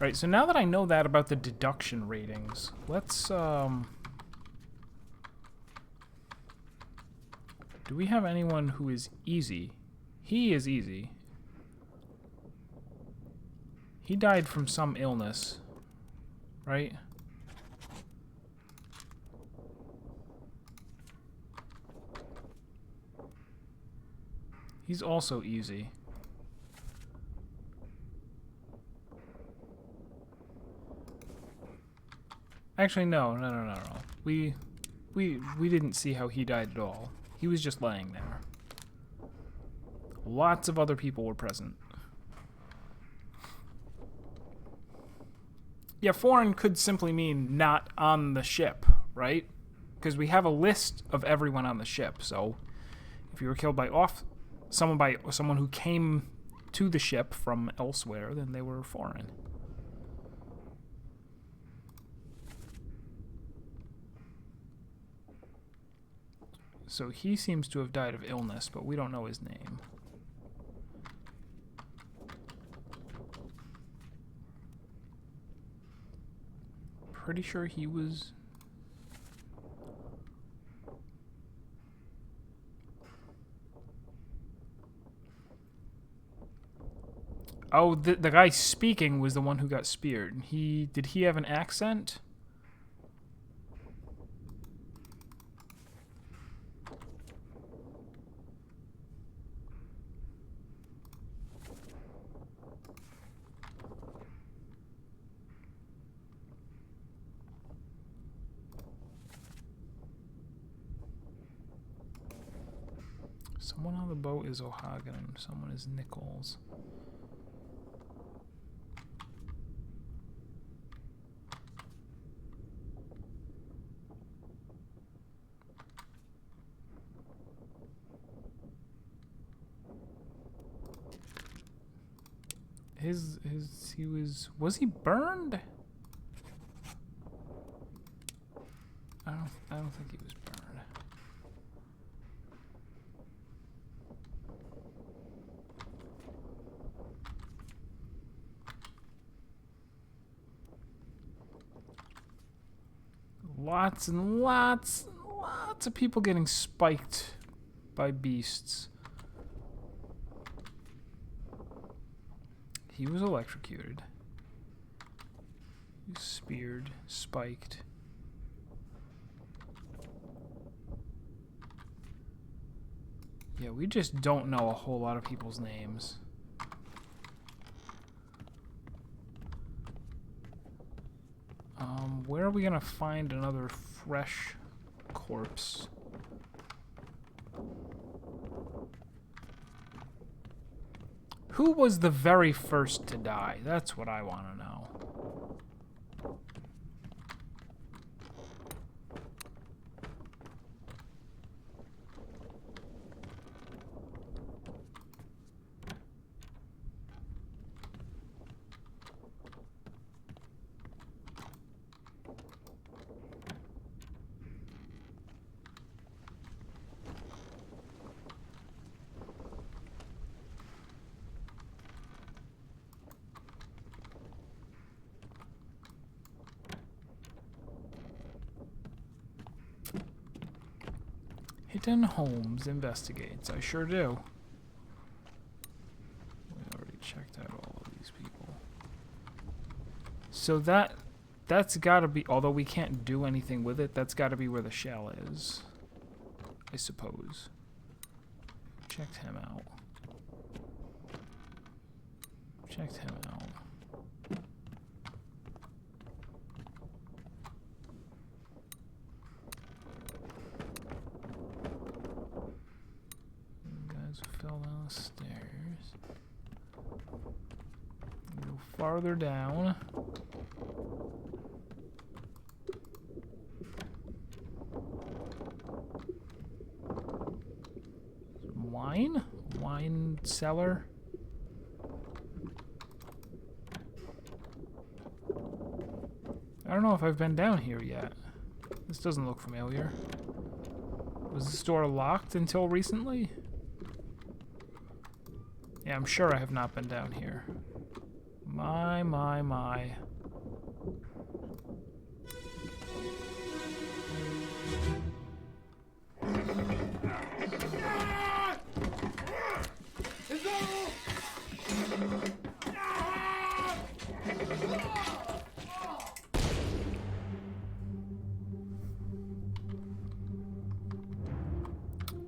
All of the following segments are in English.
Alright, so now that I know that about the deduction ratings, let's, do we have anyone who is easy? He is easy. He died from some illness, right? He's also easy. Actually, no. We didn't see how he died at all. He was just laying there. Lots of other people were present. Yeah, foreign could simply mean not on the ship, right? Because we have a list of everyone on the ship. So if you were killed by someone who came to the ship from elsewhere, then they were foreign. So he seems to have died of illness, but we don't know his name. Pretty sure he was... Oh, the guy speaking was the one who got speared. Did he have an accent? Someone on the boat is O'Hagan, someone is Nichols. Was he burned? I don't think he was burned. Lots and lots of people getting spiked by beasts. He was electrocuted. He was speared, spiked. Yeah, we just don't know a whole lot of people's names. Where are we gonna find another fresh corpse? Who was the very first to die? That's what I want to know. Hidden Holmes investigates. I sure do. We already checked out all of these people. So that's gotta be, although we can't do anything with it, that's gotta be where the shell is, I suppose. Checked him out. Checked him out. Fell down the stairs. Go farther down. Wine? Wine cellar? I don't know if I've been down here yet. This doesn't look familiar. Was the store locked until recently? Yeah, I'm sure I have not been down here. My.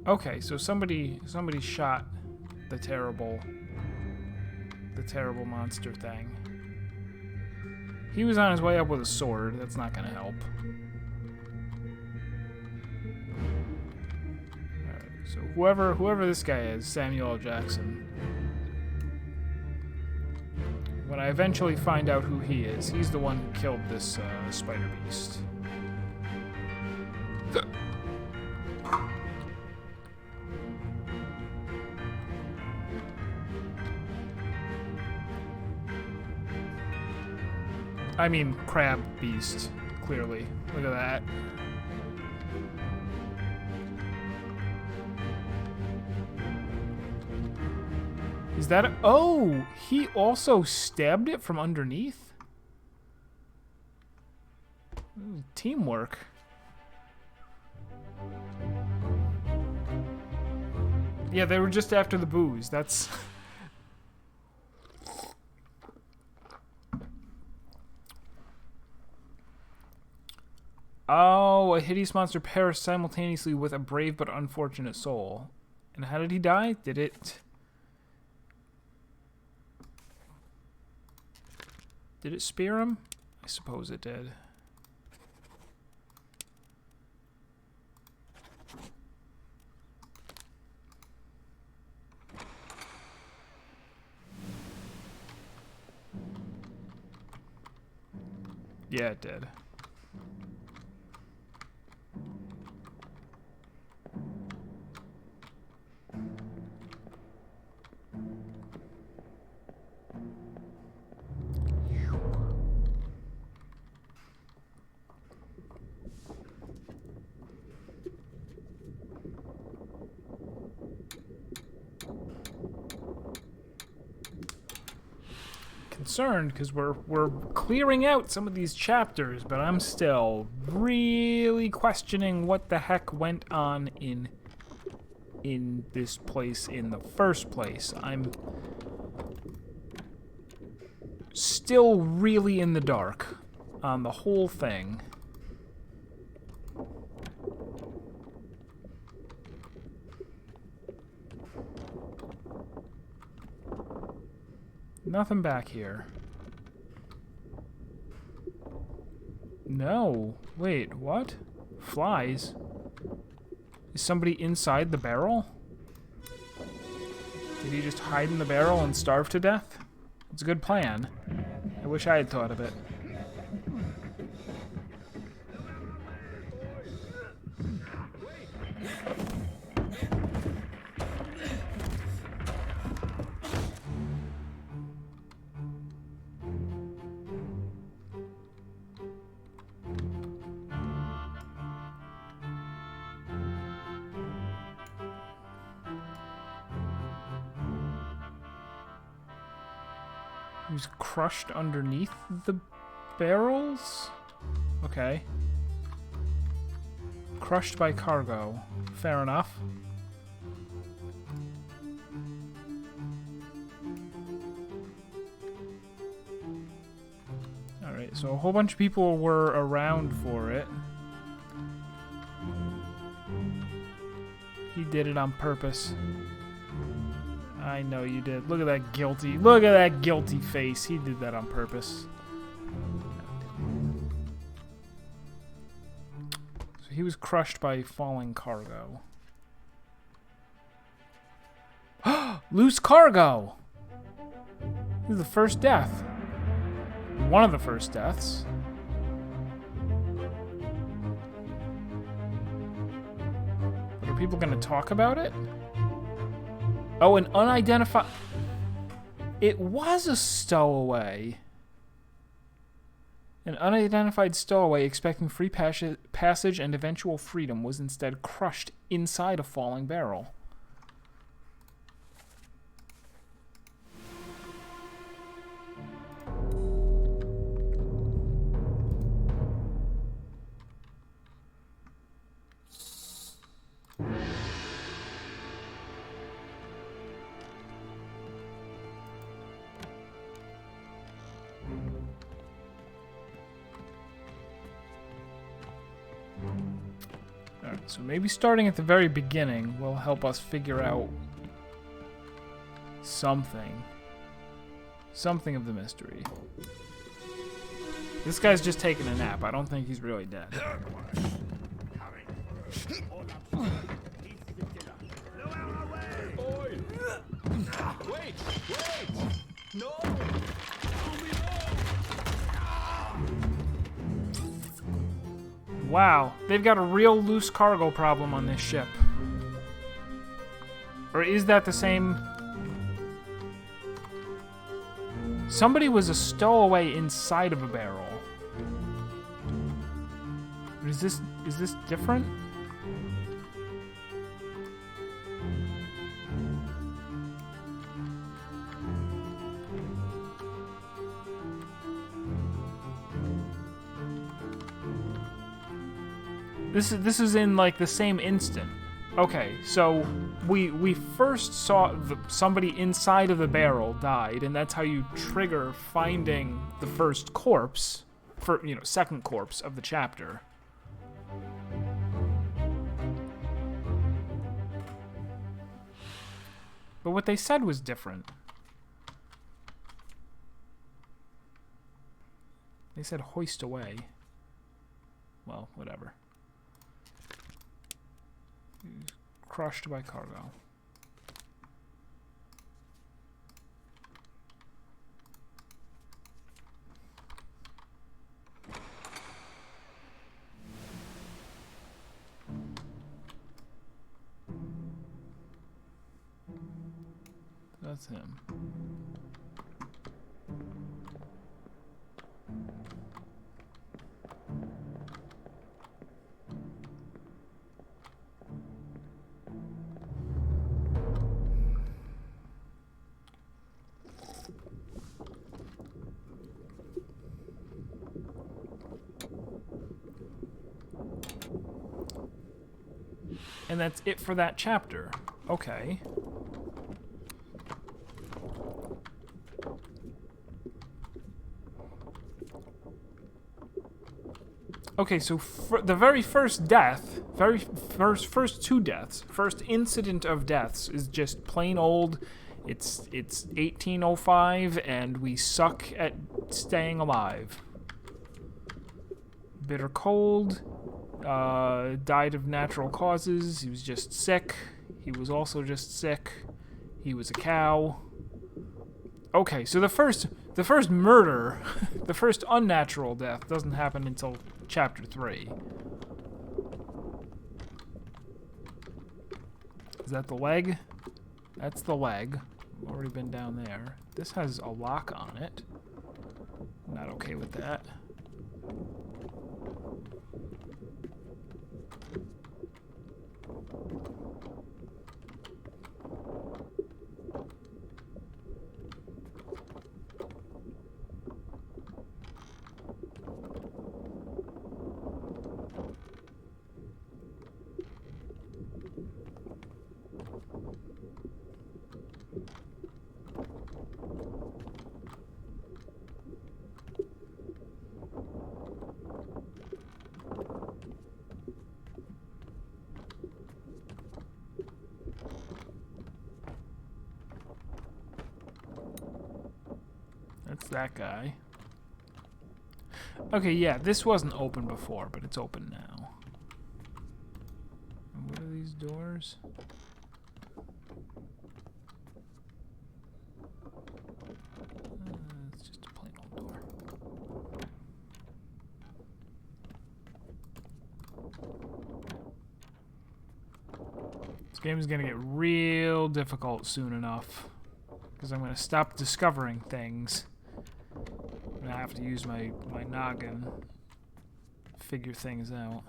Okay, so somebody shot the terrible monster thing. He was on his way up with a sword. That's not gonna help. Alright, so whoever this guy is, Samuel L. Jackson. When I eventually find out who he is, he's the one who killed this spider beast. I mean, crab beast, clearly. Look at that. Is that a... Oh! He also stabbed it from underneath? Ooh, teamwork. Yeah, they were just after the booze. That's... Oh, a hideous monster perished simultaneously with a brave but unfortunate soul. And how did he die? Did it spear him? I suppose it did. Yeah, it did. Concerned because we're clearing out some of these chapters, but I'm still really questioning what the heck went on in this place in the first place. I'm still really in the dark on the whole thing. Nothing back here. No. Wait, what? Flies? Is somebody inside the barrel? Did he just hide in the barrel and starve to death? It's a good plan. I wish I had thought of it. He was crushed underneath the barrels? Okay. Crushed by cargo. Fair enough. Alright, so a whole bunch of people were around for it. He did it on purpose. I know you did. Look at that guilty face. He did that on purpose. So he was crushed by falling cargo. Loose cargo! This is the first death. One of the first deaths. But are people going to talk about it? Oh, an unidentified... It was a stowaway. An unidentified stowaway expecting free passage and eventual freedom was instead crushed inside a falling barrel. So maybe starting at the very beginning will help us figure out something. Something of the mystery. This guy's just taking a nap. I don't think he's really dead. Wait! No! Wow, they've got a real loose cargo problem on this ship. Or is that the same? Somebody was a stowaway inside of a barrel. Is this different? This is in like the same instant. Okay, so we first saw somebody inside of the barrel died, and that's how you trigger finding the first corpse, second corpse of the chapter. But what they said was different. They said hoist away. Well, whatever. Crushed by cargo. That's him. And that's it for that chapter. Okay. Okay, so the very first death, first two deaths, first incident of deaths is just plain old. It's 1805, and we suck at staying alive. Bitter cold. Died of natural causes. He was just sick. He was also just sick. He was a cow. Okay, so the first murder, the first unnatural death doesn't happen until chapter 3. Is that the leg? That's the leg. I've already been down there. This has a lock on it. Not okay with that. That's that guy. Okay, yeah, this wasn't open before, but it's open now. And what are these doors? It's just a plain old door. This game is gonna get real difficult soon enough, because I'm gonna stop discovering things. I have to use my noggin to figure things out.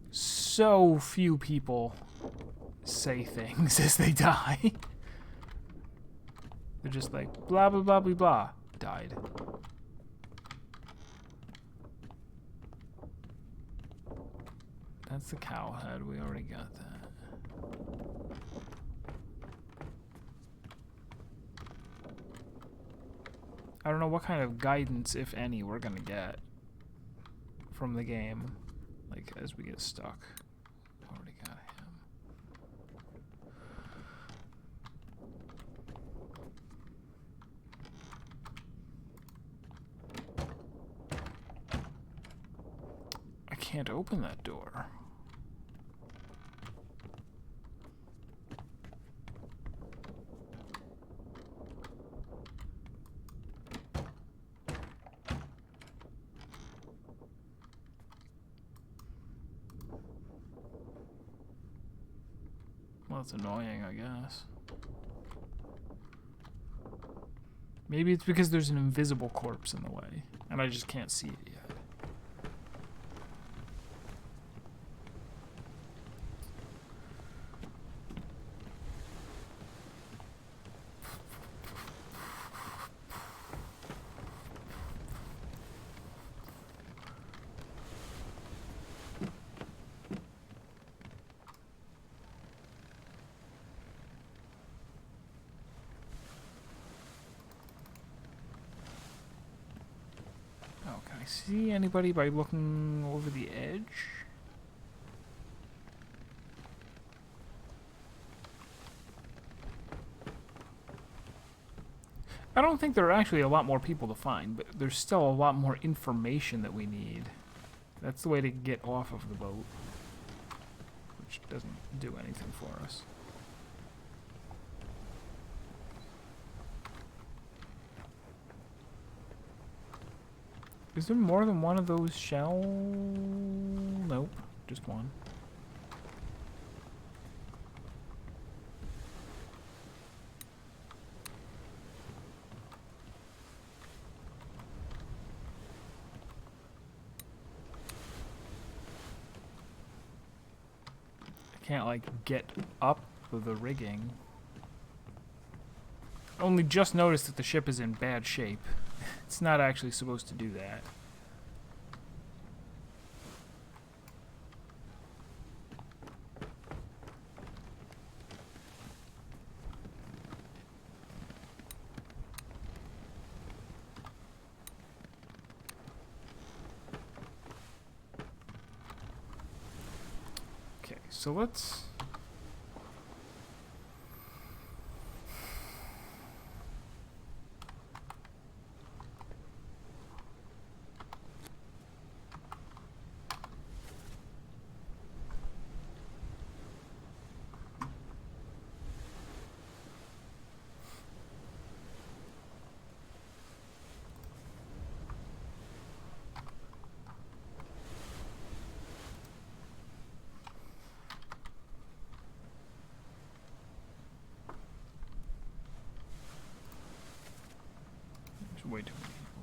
So few people say things as they die. They're just like, blah, blah, blah, blah, blah. Died. That's the cow head. We already got that. I don't know what kind of guidance, if any, we're gonna get from the game. like as we get stuck. Already got him. I can't open that door. Well, it's annoying, I guess. Maybe it's because there's an invisible corpse in the way, and I just can't see it yet. Can I see anybody by looking over the edge? I don't think there are actually a lot more people to find, but there's still a lot more information that we need. That's the way to get off of the boat, which doesn't do anything for us. Is there more than one of those shell? Nope, just one. I can't, like, get up the rigging. Only just noticed that the ship is in bad shape. It's not actually supposed to do that. Okay, so let's... Way too many people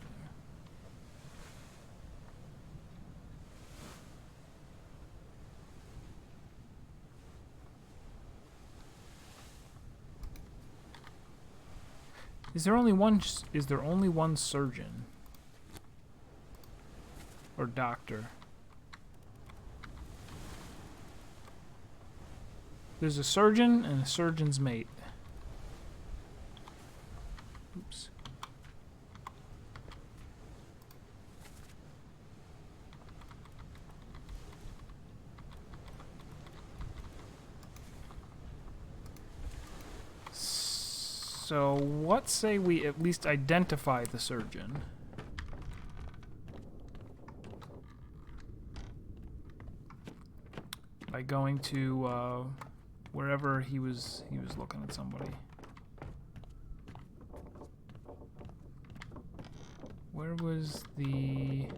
there. Is there only one surgeon? Or doctor? There's a surgeon and a surgeon's mate. Oops. So, what say we at least identify the surgeon? By going to wherever he was looking at somebody. Where was the...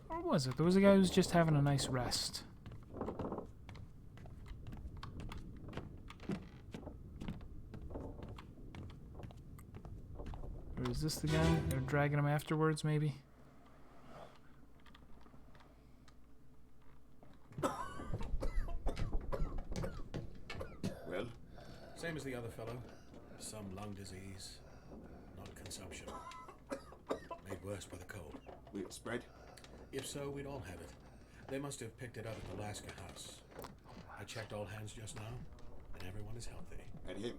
Where was it? There was a guy who was just having a nice rest. Or is this the guy? They're dragging him afterwards, maybe? Well? Same as the other fellow. Some lung disease. Not consumption. Made worse by the cold. Will it spread? If so, we'd all have it. They must have picked it up at the Alaska house. I checked all hands just now, and everyone is healthy. And him?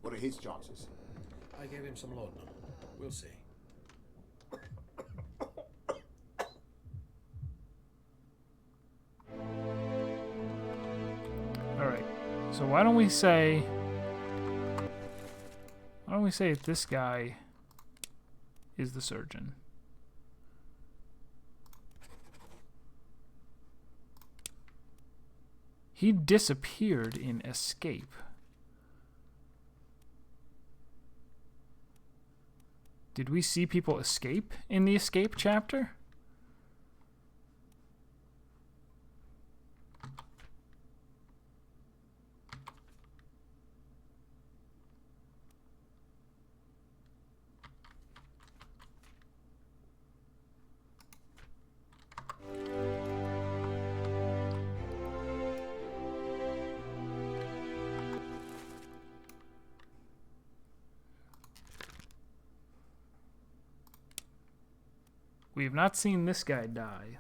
What are his chances? I gave him some laudanum. We'll see. Alright. So why don't we say this guy is the surgeon? He disappeared in Escape. Did we see people escape in the Escape chapter? We have not seen this guy die.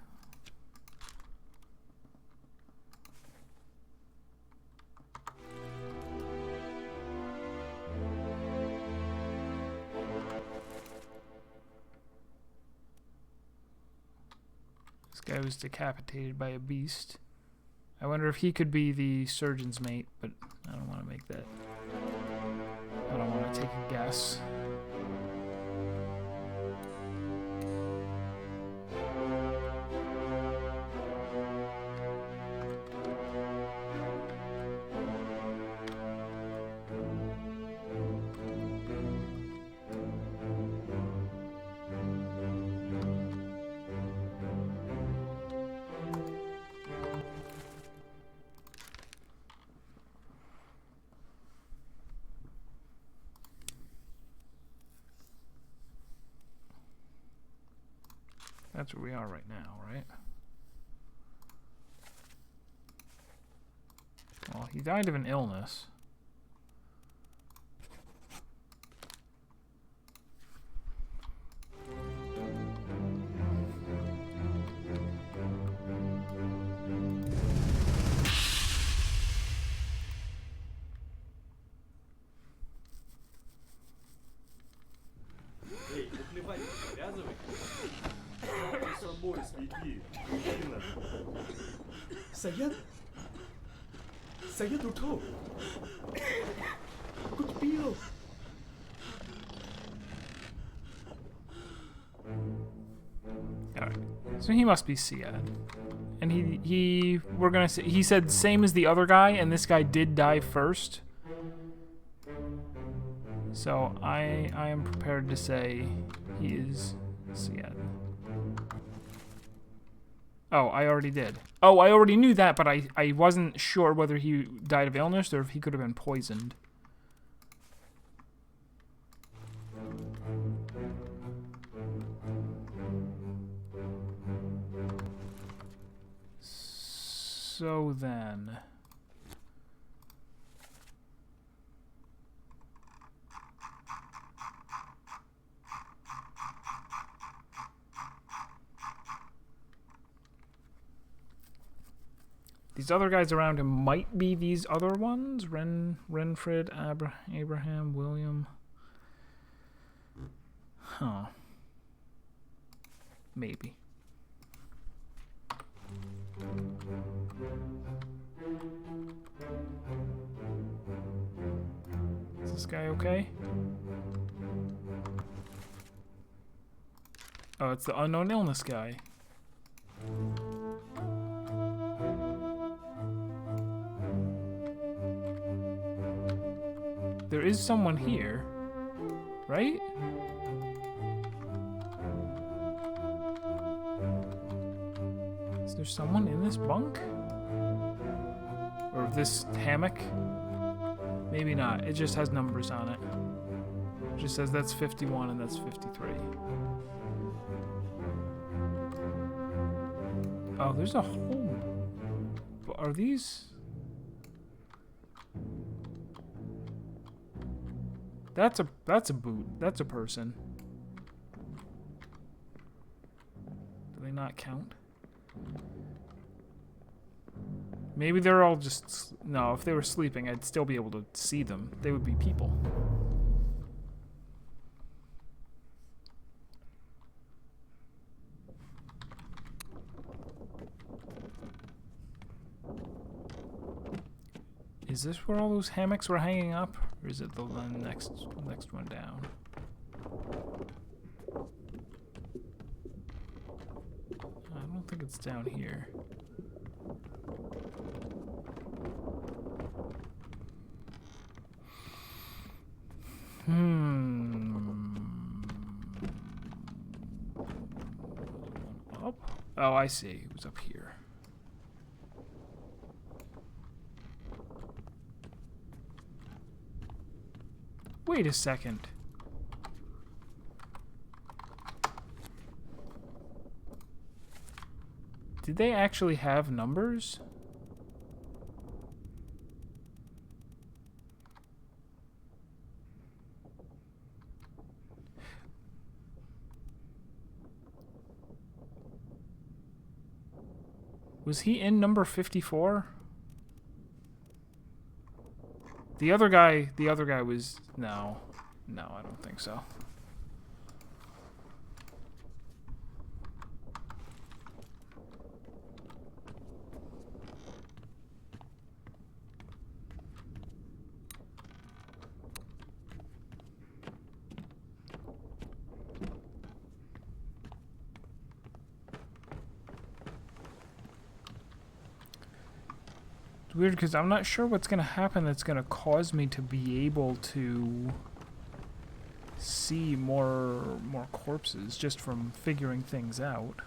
This guy was decapitated by a beast. I wonder if he could be the surgeon's mate, but I don't want to make that. I don't want to take a guess. That's where we are right now, right? Well, he died of an illness. Эй, наплевать, привязывай. С собой следи. Sayed? Sayed उठो कुछ पियो Alright. So he must be Siad. And we're gonna say, he said same as the other guy, and this guy did die first. So I am prepared to say he is Siad. Oh, I already did. Oh, I already knew that, but I wasn't sure whether he died of illness or if he could have been poisoned. So then... these other guys around him might be these other ones. Renfred, Abraham, William. Huh. Maybe. Is this guy okay? Oh, it's the unknown illness guy. There is someone here, right? Is there someone in this bunk? Or this hammock? Maybe not. It just has numbers on it. It just says that's 51 and that's 53. Oh, there's a whole... Are these... That's a boot. That's a person. Do they not count? Maybe they're all just... No, if they were sleeping, I'd still be able to see them. They would be people. Is this where all those hammocks were hanging up? Or is it the next one down? I don't think it's down here. Up? Oh, I see. It was up here. Wait a second. Did they actually have numbers? Was he in number 54? The other guy was... No, I don't think so. It's weird because I'm not sure what's going to happen that's going to cause me to be able to see more corpses just from figuring things out.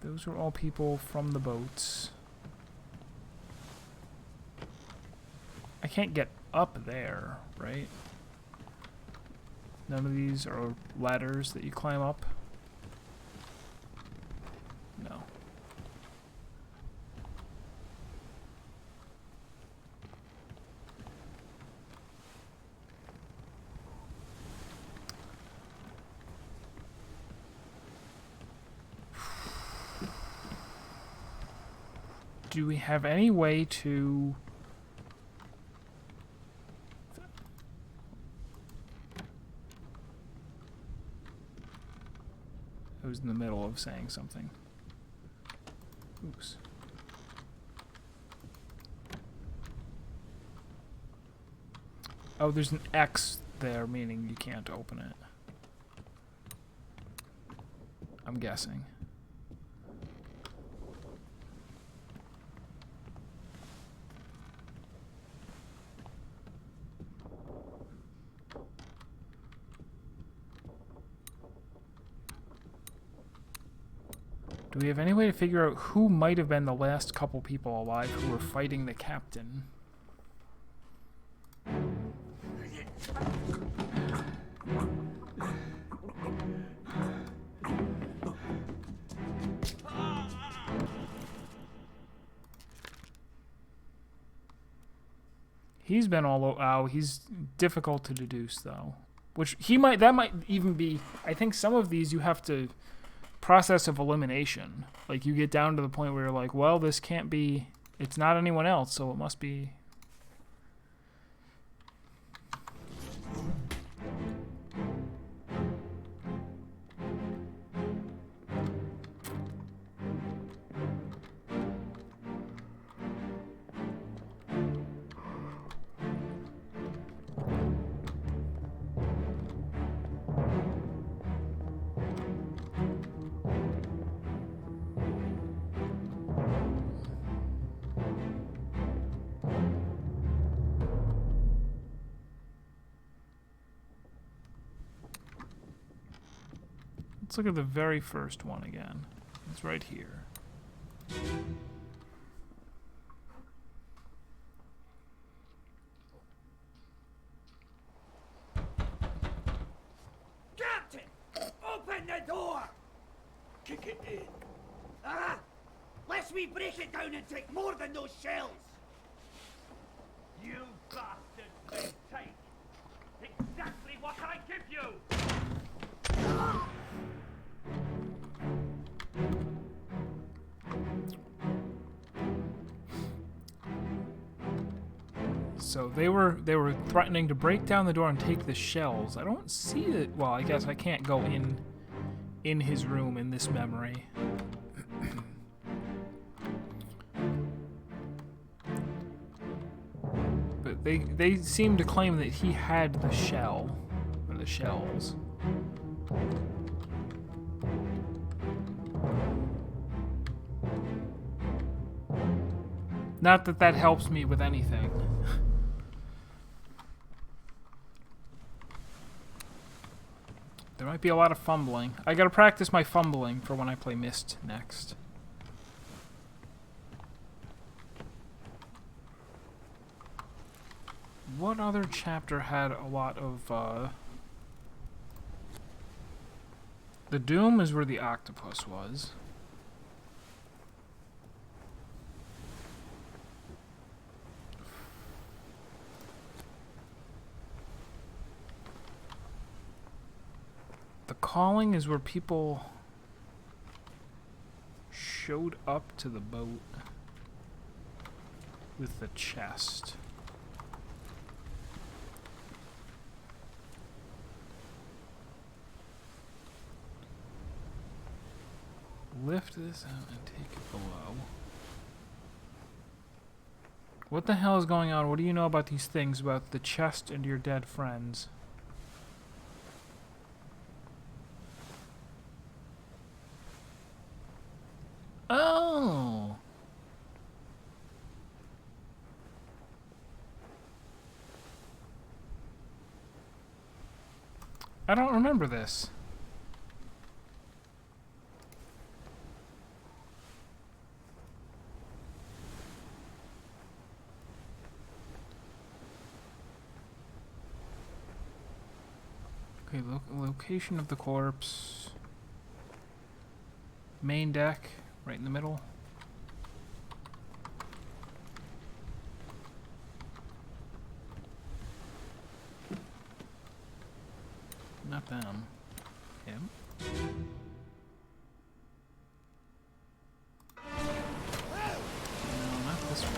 Those are all people from the boats. I can't get up there, right? None of these are ladders that you climb up. No. Do we have any way to... I was in the middle of saying something. Oops. Oh, there's an X there, meaning you can't open it. I'm guessing. Do we have any way to figure out who might have been the last couple people alive who were fighting the captain? He's been all over. Oh, he's difficult to deduce though. Which that might even be, I think some of these you have to process of elimination. Like you get down to the point where you're like, well, this can't be, it's not anyone else, so it must be. Let's look at the very first one again. It's right here. Captain! Open the door! Kick it in. Ah! Lest we break it down and take more than those shells! You bastard! hit you! So they were threatening to break down the door and take the shells. I don't see it. Well, I guess I can't go in his room in this memory. But they seem to claim that he had the shell or the shells. Not that that helps me with anything. There might be a lot of fumbling. I gotta practice my fumbling for when I play Myst next. What other chapter had a lot of, The Doom is where the octopus was. The Calling is where people showed up to the boat with the chest. Lift this out and take it below. What the hell is going on? What do you know about these things about the chest and your dead friends? Oh. I don't remember this. Okay, location of the corpse. Main deck, right in the middle. Not them. Him. No, not this one.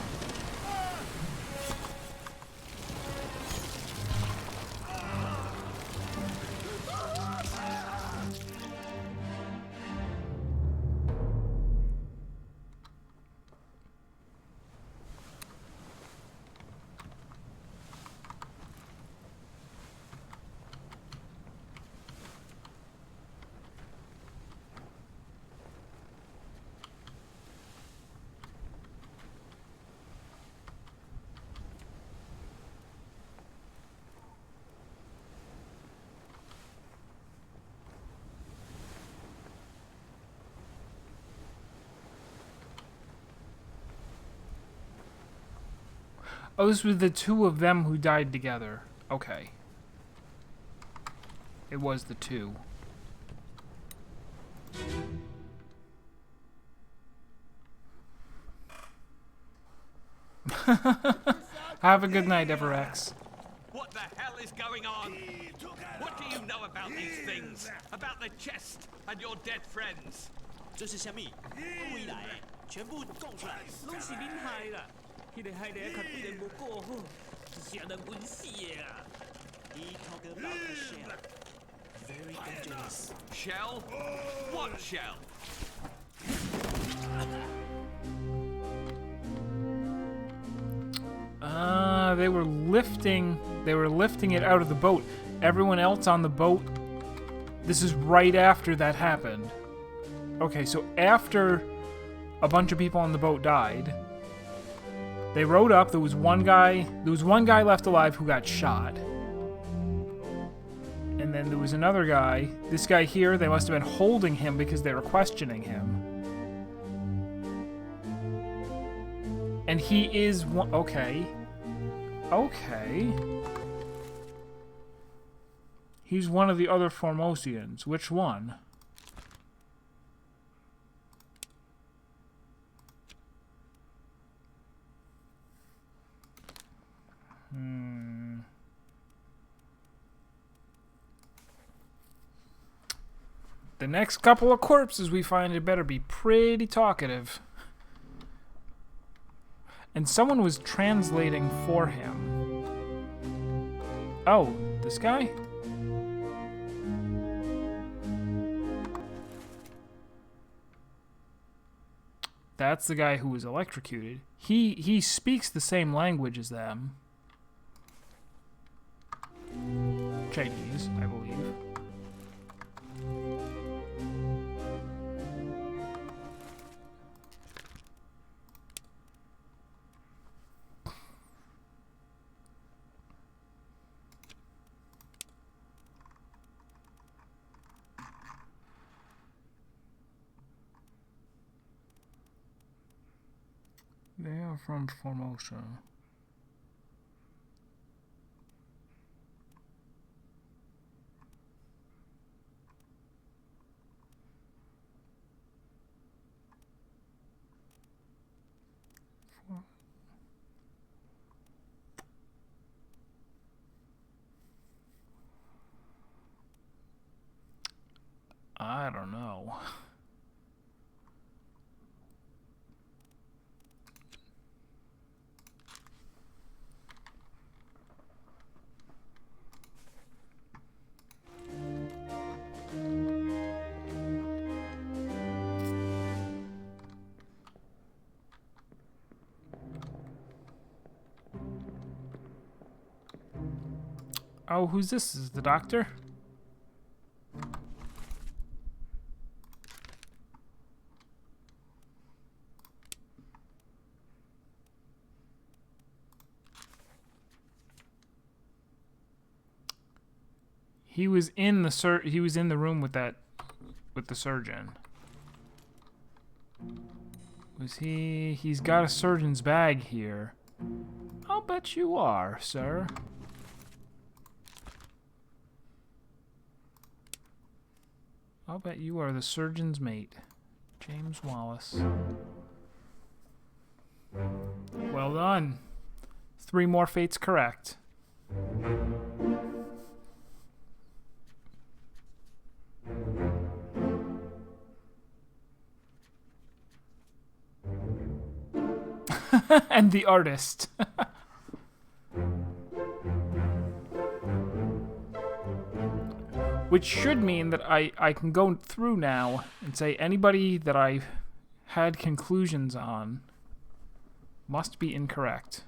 Oh, this was the two of them who died together. Okay. It was the two. Have a good night, Everex. What the hell is going on? What do you know about these things? About the chest and your dead friends? 这是虾米？未来全部供出来，拢是恁害啦！迄个害得较对人无顾好，是让人晕死的啊！ He talk about the shell. Very dangerous. Shell? What shell? They were lifting it out of the boat. Everyone else on the boat, this is right after that happened. Okay, so after a bunch of people on the boat died, they rode up. There was one guy left alive who got shot. And then there was another guy. This guy here, they must have been holding him because they were questioning him. And he is one. Okay. Okay. He's one of the other Formosians. Which one? The next couple of corpses we find it better be pretty talkative. And someone was translating for him. Oh, this guy? That's the guy who was electrocuted. He speaks the same language as them. Chinese, I believe. They are from Formosa. I don't know. Oh, who's this? Is the doctor? He was in the room with the surgeon. Was he? He's got a surgeon's bag here. I'll bet you are, sir. I'll bet you are the surgeon's mate, James Wallace. Well done. 3 more fates correct. And the artist. Which should mean that I can go through now and say anybody that I had conclusions on must be incorrect.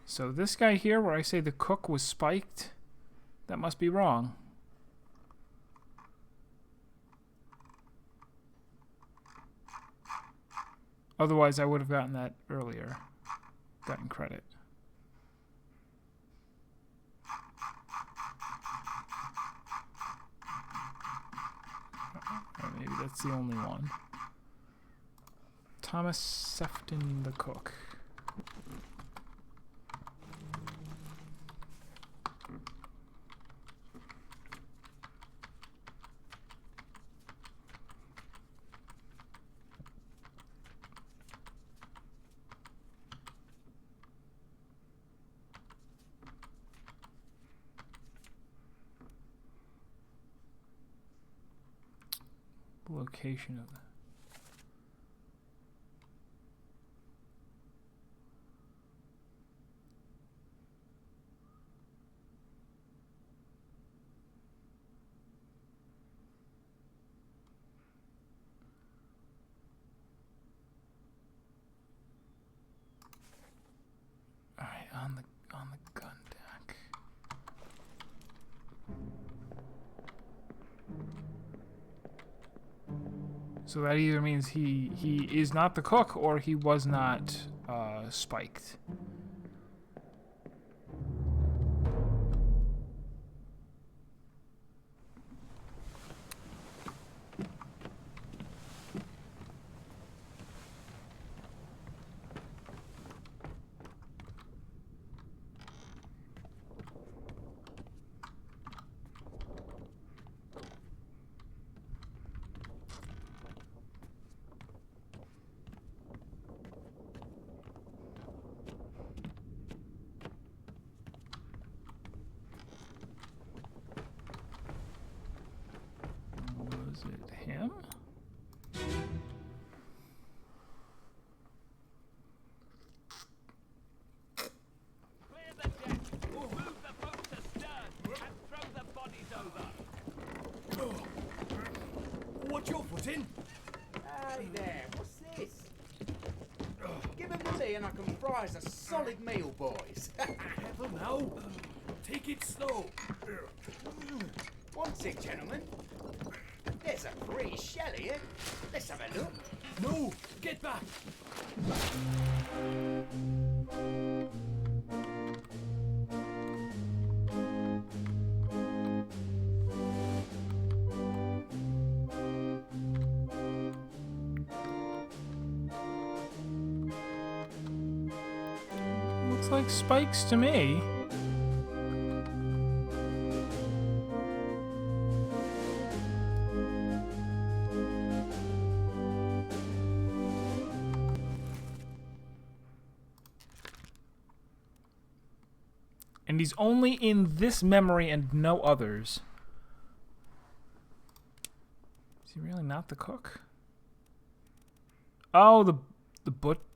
So this guy here, where I say the cook was spiked, that must be wrong. Otherwise, I would have gotten that earlier. Gotten credit. Or maybe that's the only one. Thomas Sefton, the cook. Location of the Alright, on the gun deck. So that either means he is not the cook or he was not spiked. chili and I can fry us a solid meal, boys. Careful now. Take it slow. Want it, gentlemen? There's a free shell here. Let's have a look. No, get back. Looks like spikes to me. And he's only in this memory and no others. Is he really not the cook? Oh, the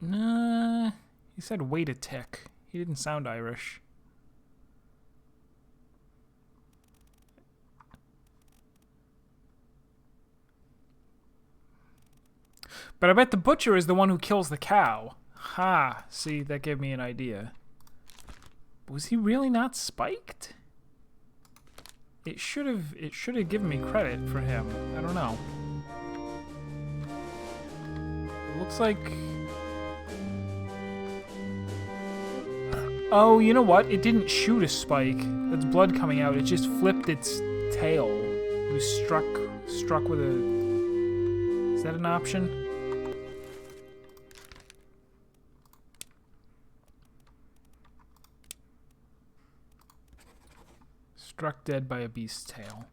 nah. He said wait a tick. He didn't sound Irish. But I bet the butcher is the one who kills the cow. Ha! See, that gave me an idea. Was he really not spiked? It should have given me credit for him. I don't know. It looks like... Oh, you know what? It didn't shoot a spike. That's blood coming out. It just flipped its tail. It was struck with a... Is that an option? Struck dead by a beast's tail.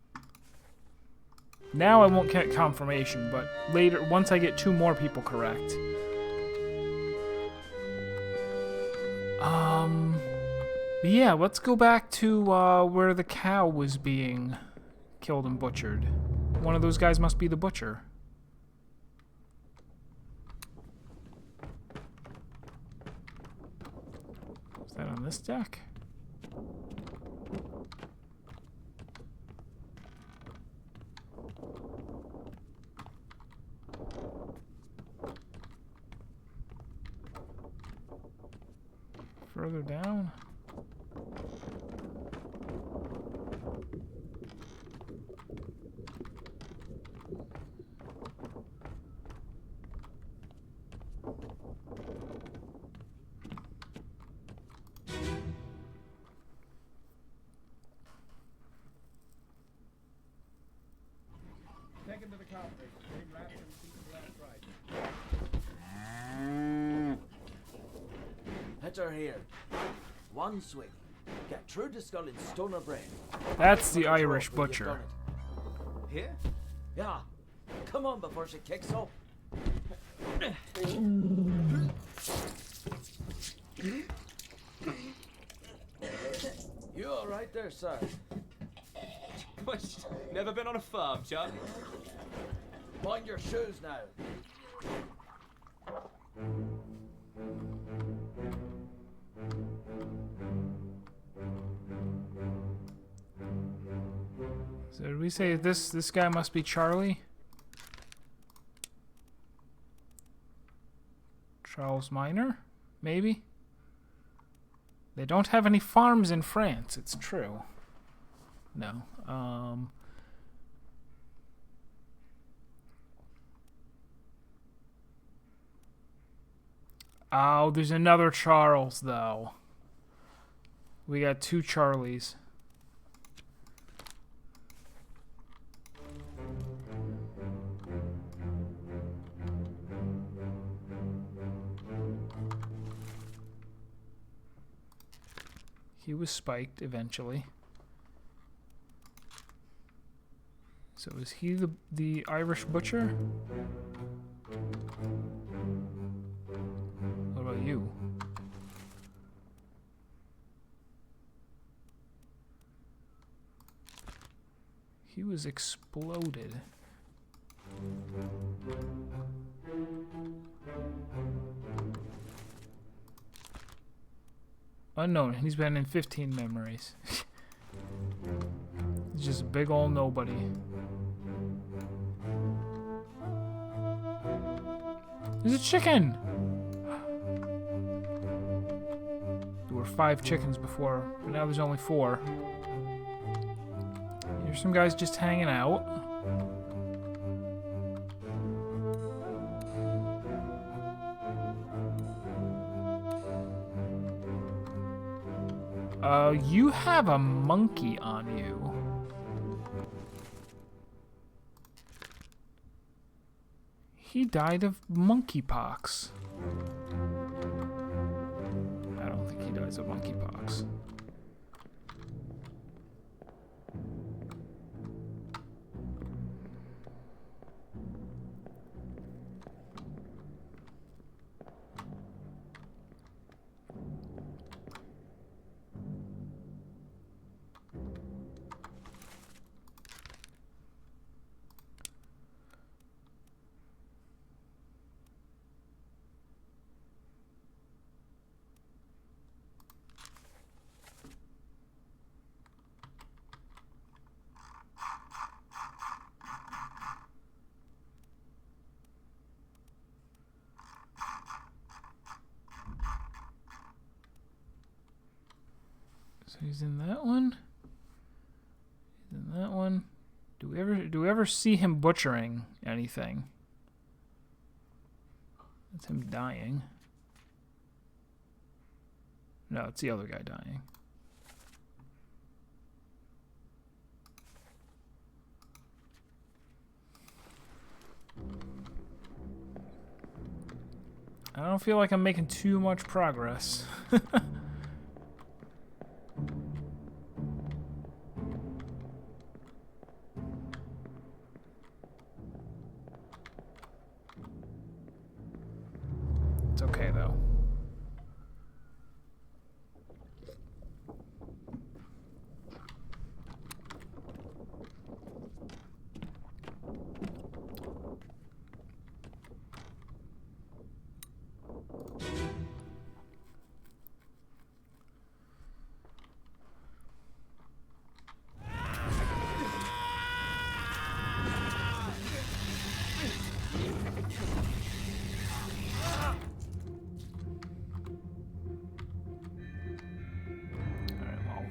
Now I won't get confirmation, but later, once I get 2 more people correct. But yeah, let's go back to where the cow was being killed and butchered. One of those guys must be the butcher. Is that on this deck? Further down. Take him to the counter. Get him wrapped and see the last right. Hit her here. One swing. Get through the skull in stone or brain. That's the Irish butcher. Here? Yeah. Come on before she kicks up. You all right there, sir? Never been on a farm, Chuck. Mind your shoes now. So did we say this guy must be Charlie? Charles Minor? Maybe? They don't have any farms in France, it's true. No. Oh, there's another Charles, though. We got 2 Charlies. He was spiked eventually. So is he the Irish butcher? What about you? He was exploded. Unknown. He's been in 15 memories. He's just a big old nobody. There's a chicken! 5 chickens before, but now there's only 4. Here's some guys just hanging out. You have a monkey on you. He died of monkeypox. I don't think he dies of monkeypox. So he's in that one. He's in that one. Do we ever see him butchering anything? That's him dying. No, it's the other guy dying. I don't feel like I'm making too much progress. It's okay though.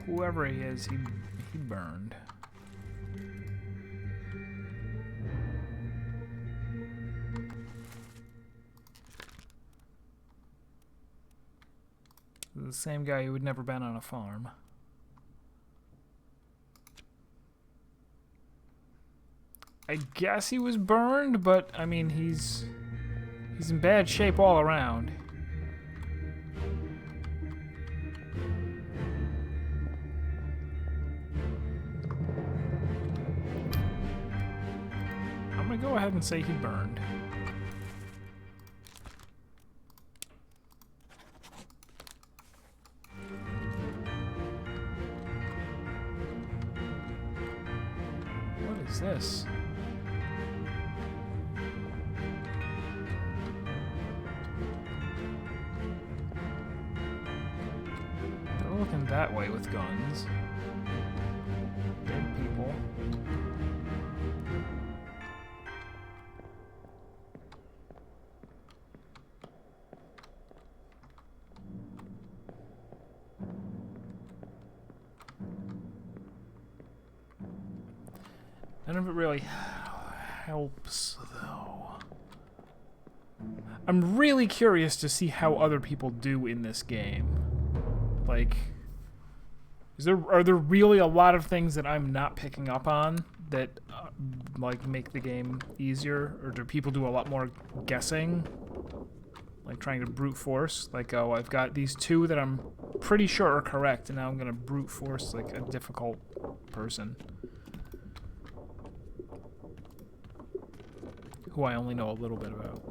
Whoever he is, he burned. The same guy who had never been on a farm. I guess he was burned, but I mean he's in bad shape all around. I'm gonna go ahead and say he burned. What is this? They're looking that way with guns. Dead people. None of it really helps, though. I'm really curious to see how other people do in this game. Like, are there really a lot of things that I'm not picking up on that, like, make the game easier? Or do people do a lot more guessing? Like, trying to brute force? Like, oh, I've got these 2 that I'm pretty sure are correct, and now I'm gonna brute force, like, a difficult person. Who I only know a little bit about.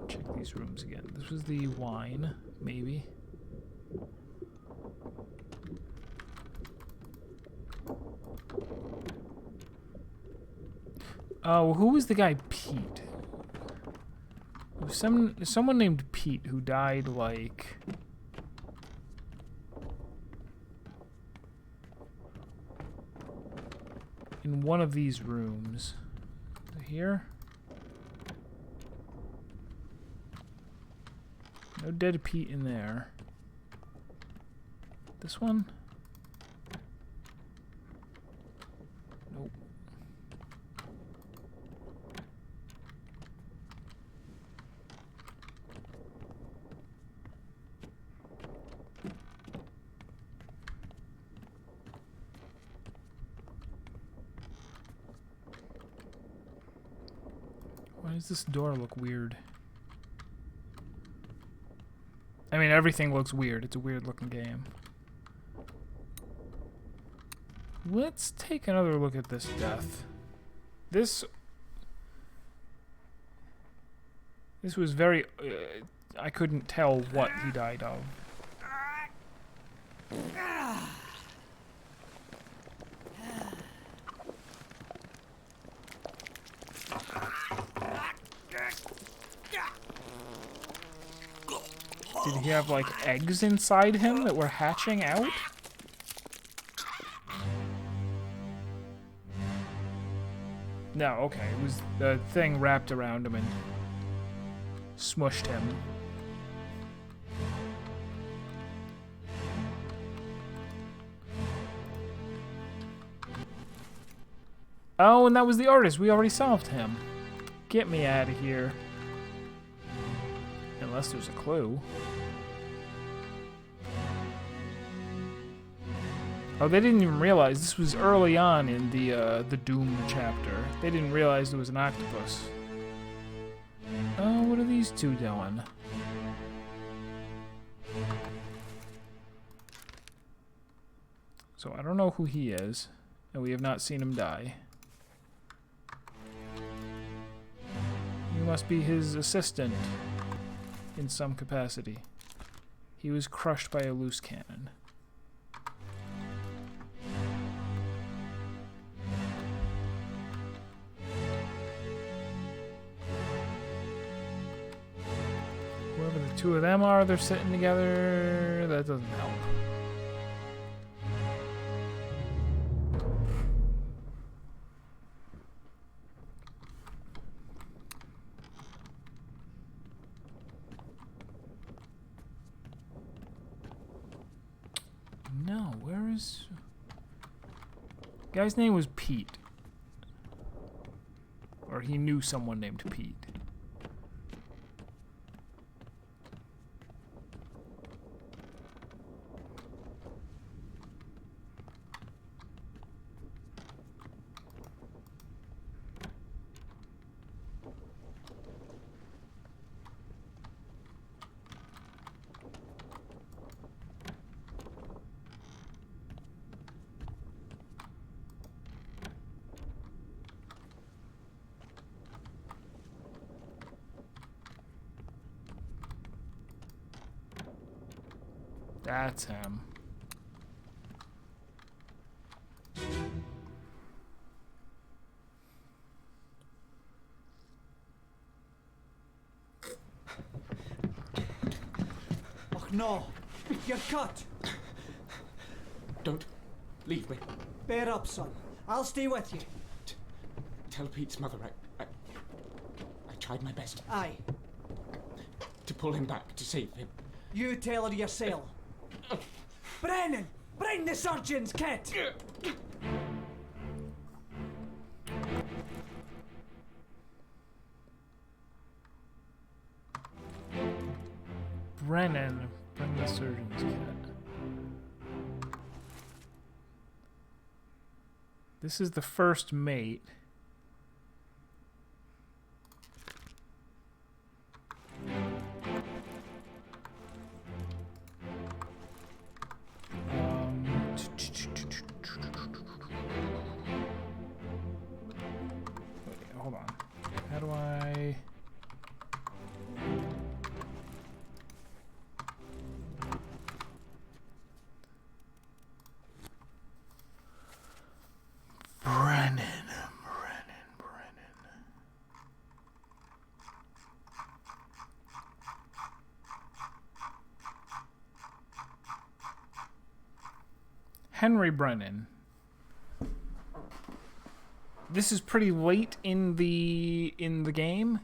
Check these rooms again. This was the wine, maybe. Oh, who was the guy Pete? Someone named Pete who died like in one of these rooms. Here? No dead Pete in there. This one? Nope. Why does this door look weird? I mean, everything looks weird. It's a weird looking game. Let's take another look at this death. This was very... I couldn't tell what he died of. Did he have, like, eggs inside him that were hatching out? No, okay. It was the thing wrapped around him and smushed him. Oh, and that was the artist. We already solved him. Get me out of here. Unless there's a clue. Oh, they didn't even realize this was early on in the Doom chapter. They didn't realize there was an octopus. Oh, what are these two doing? So I don't know who he is, and we have not seen him die. You must be his assistant in some capacity. He was crushed by a loose cannon. Whoever the two of them are, they're sitting together. That doesn't help. No, where is... Guy's name was Pete. Or he knew someone named Pete. That's him. Oh no, you're cut. Don't leave me. Bear up, son. I'll stay with you. Tell Pete's mother I tried my best Aye, to pull him back, to save him. you tell her yourself. Brennan, bring the surgeon's kit. Brennan, bring the surgeon's kit. This is the first mate. Wait, hold on. How do I... Brennan. Henry Brennan. This is pretty late in the game.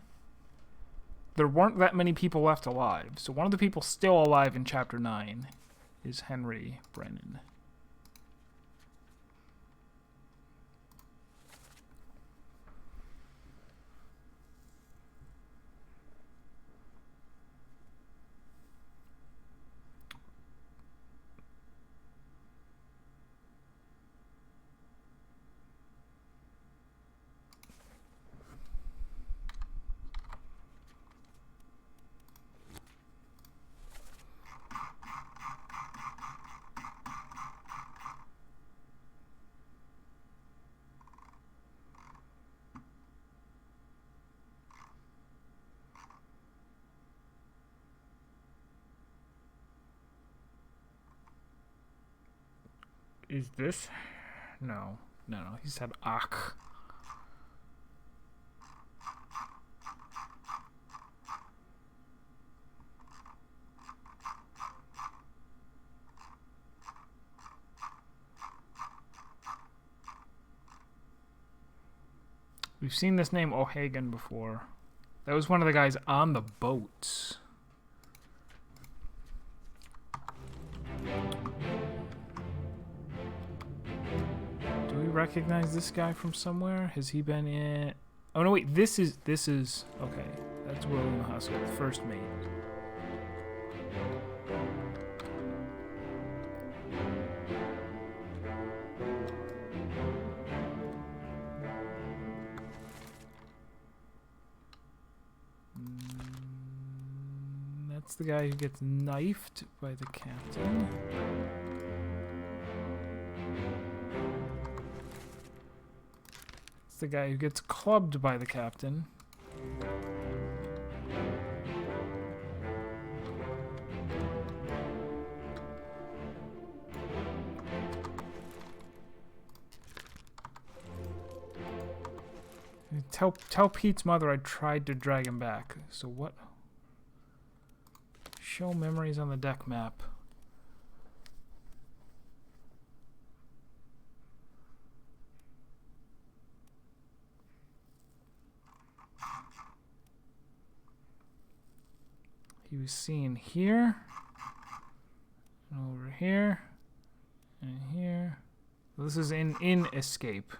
There weren't that many people left alive, so one of the people still alive in chapter 9 is Henry Brennan. Is this? No. No, he said Ach. We've seen this name O'Hagan before. That was one of the guys on the boats. Do we recognize this guy from somewhere? Has he been in... Oh no, wait, this is okay. That's William Huskell, the first mate. That's the guy who gets knifed by the captain. It's the guy who gets clubbed by the captain. Tell Pete's mother I tried to drag him back. So what? Show memories on the deck map. He was seen here, and over here, and here. This is in Escape.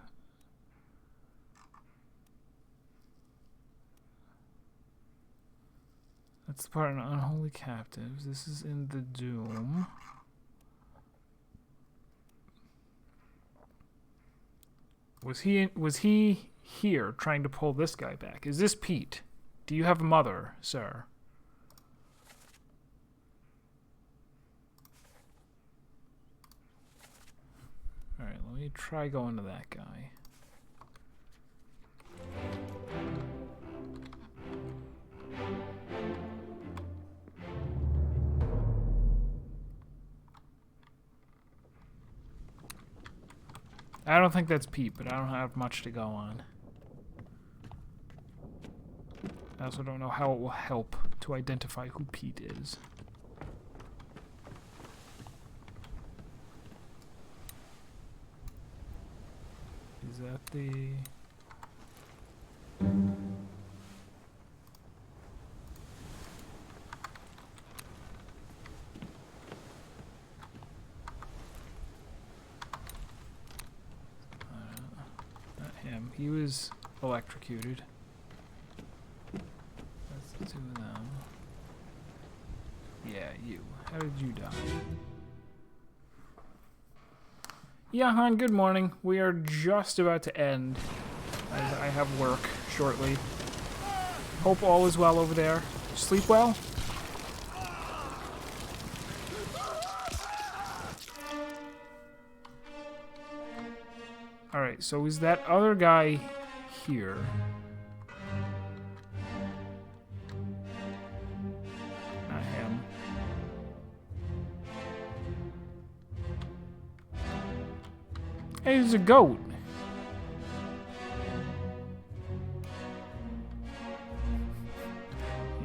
That's the part in Unholy Captives. This is in The Doom. Was he here trying to pull this guy back? Is this Pete? Do you have a mother, sir? Alright, let me try going to that guy. I don't think that's Pete, but I don't have much to go on. I also don't know how it will help to identify who Pete is. Is that the... not him. He was electrocuted. That's the two of them. Yeah, you. How did you die? Yeah, hon, good morning. We are just about to end, as I have work shortly. Hope all is well over there. Sleep well? Alright, so is that other guy here? Not him. Hey, there's a goat.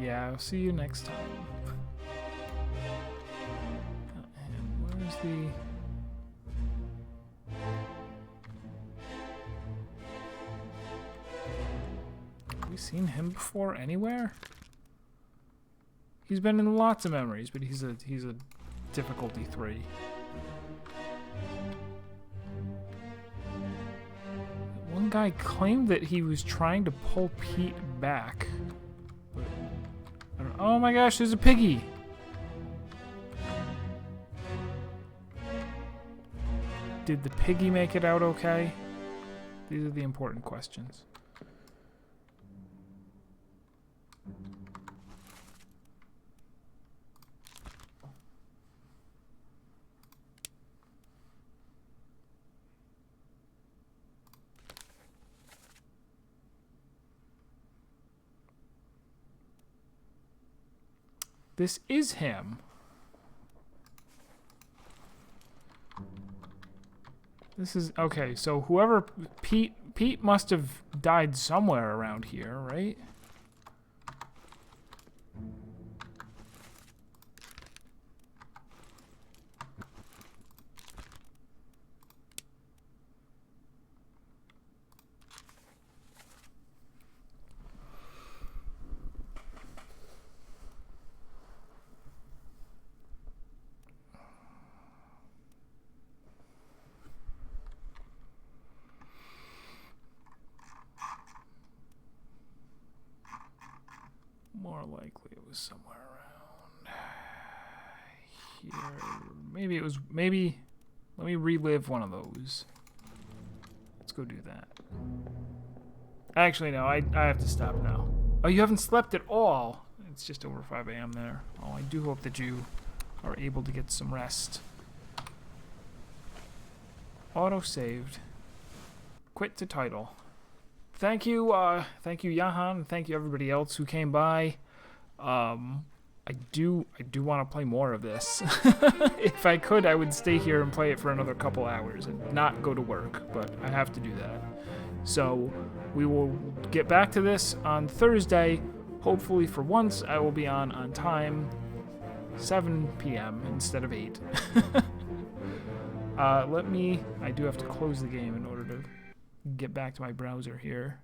Yeah, I'll see you next time. And where's the... Have we seen him before anywhere? He's been in lots of memories, but he's a difficulty 3. One guy claimed that he was trying to pull Pete back. But I don't, oh my gosh, there's a piggy! Did the piggy make it out okay? These are the important questions. This is him. This is okay, so whoever Pete must have died somewhere around here, right? More likely it was somewhere around here. Maybe it was, maybe, let me relive one of those. Let's go do that. Actually, no, I have to stop now. Oh, you haven't slept at all. It's just over 5 a.m. there. Oh, I do hope that you are able to get some rest. Auto-saved. Quit to title. Thank you, Jahan, and thank you everybody else who came by. I do want to play more of this. If I could, I would stay here and play it for another couple hours and not go to work, but I have to do that. So we will get back to this on Thursday. Hopefully, for once, I will be on time, 7 p.m. instead of 8. I do have to close the game in order to get back to my browser here.